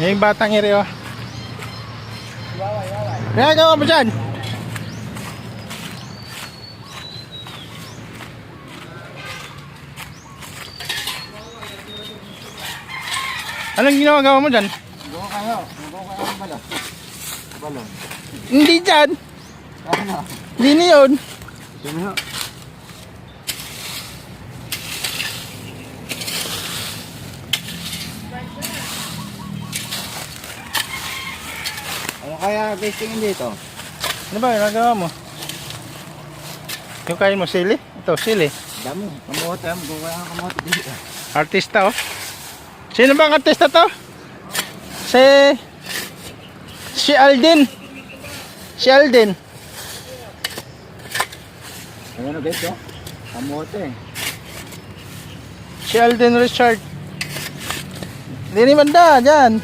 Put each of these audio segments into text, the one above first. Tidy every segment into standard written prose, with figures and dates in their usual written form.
Yung batang iri, oh. Kaya gawa mo dyan. Anong ginagawa mo dyan? Gawa kayo ng balon. Balon. Hindi dyan. Ano? Hindi na yun. Sino? Ano kaya basing dito? Ano ba ginagawa mo? Yung kain mo, sili? Ito, sili. Dami. Kamote. Gawa ng kamote dito. Artista, oh. Sino ba ang artista to? Si Alden. Si Alden. Ano guys, oh? Kamote. Si Alden Richard. Hindi naman da, dyan.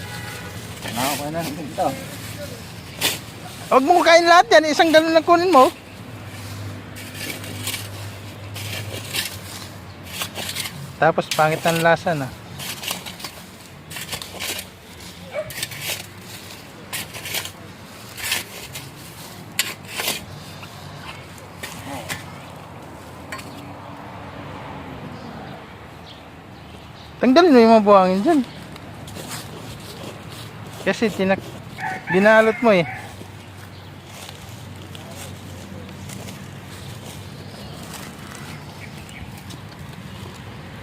Nakakuha na dito. Huwag mo kain lahat yan, isang galon lang kunin mo. Tapos pangit ng lasa na. Tanggalin mo yung mga buhangin dyan. Kasi binalot mo eh.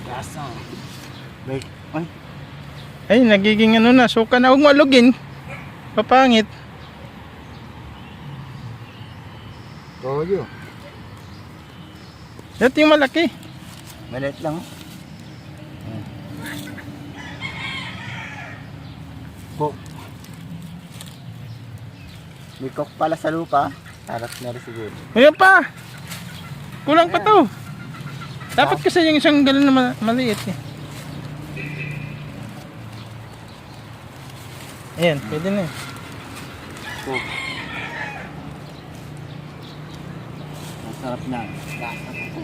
Lasa. Like, ay. Ay, nagiging ano na, suka na. Huwag mo alugin. Papangit. Toyo. Ito yung malaki. Maliit lang. Cook. May cook pala sa lupa. Sarap na rin siguro. Ayan pa. Kulang pa to. Dapat kasi yung isang galon na maliit eh. Ayan, pwede na eh. Cook. Masarap na. Lasa na ito.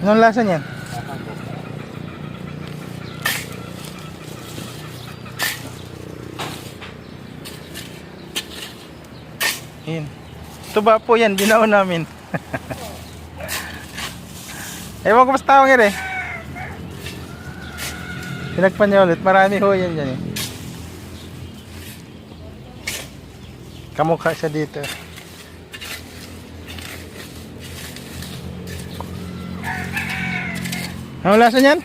Anong lasa niyan? Lasa ko. Ayan. Ito ba po yan? Binaon namin. Ewan ko mas tawang yan eh. Pinagpan niya ulit. Marami ho yan dyan eh. Kamukha siya dito. Ano lasa niyan?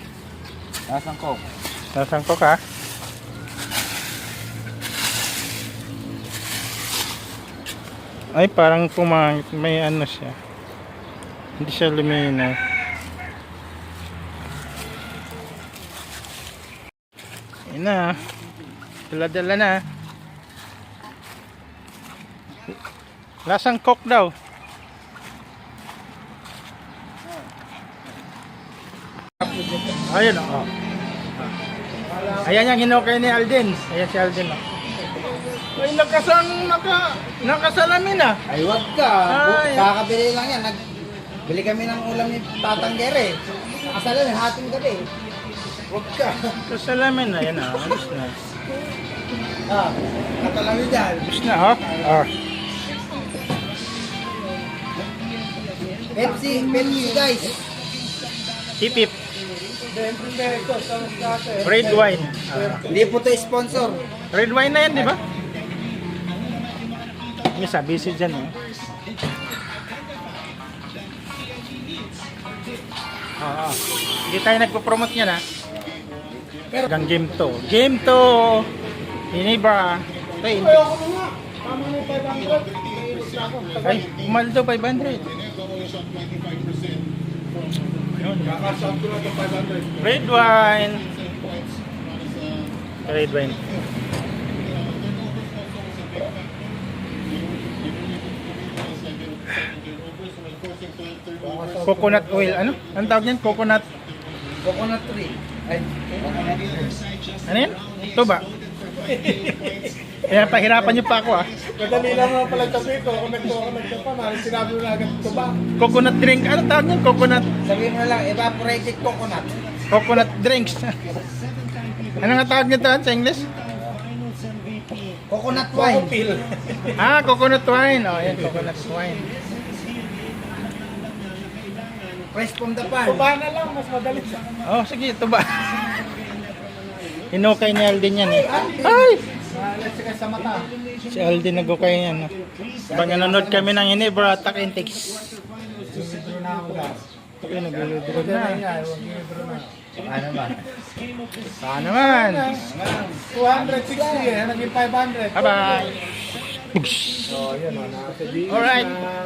Lasang cook. Lasang cook ha? Ay parang pumangit. May ano siya. Hindi siya luminaw. Ayun na. Dala-dala na. Lasang cook daw. Ayun o. Ayan yung hinukay ni Alden. Ayan si Alden o. Ay nakasalamin ah. Ay, wag ka. Ay. Kakabili lang yan. Bili kami ng ulam ni Tatang Gere. Nakasalan, hating gabi. Wag ka. Kasalamin na yan ah. Alis na. Ah, katalami dyan. Alis na oh. Oh. Pepsi guys. Tipip. Red wine. Hindi po ito sponsor. Red wine na yan, di ba? May sabi si dyan eh. Oo. Hindi tayo nagpo-promote niyan ha. Hanggang game to. Game to! Hiniba. Ay, umaldo 500. Red wine. Red wine. Coconut oil. Ano? Anong tawag niyan? Coconut. Coconut tree. Ay, coconut tree. Ano yan? Ito ba? Kaya pahirapan niyo pa ako ah. Madali lang naman pala sabi ko, kung nagtuwa ka pa, sinabi mo na agad ito ba? Coconut drink. Ano tawag niyan? Coconut. Sabihin mo lang, evaporated coconut. Coconut drinks. Ano nga tawag nito sa English? Coconut Coco wine. pill. Coconut wine. Oh, yan, coconut wine. Fresh from the farm. Tuba na lang, mas madali siya. Oh, sige, ito ba? Hinukay ni Alden yan eh. Ay! Alas ka sa mata. Si Alden nagukay yan. No? Pag nanonood kami ng Hinebra Attack and Takes. Libro na ako lang. Ito yung nagluludro Huwag na na. nga, huwag libro na. Ano ba? Saan naman? 260 eh, naging 500. Bye-bye! Oh, yun o, nasa Alright. na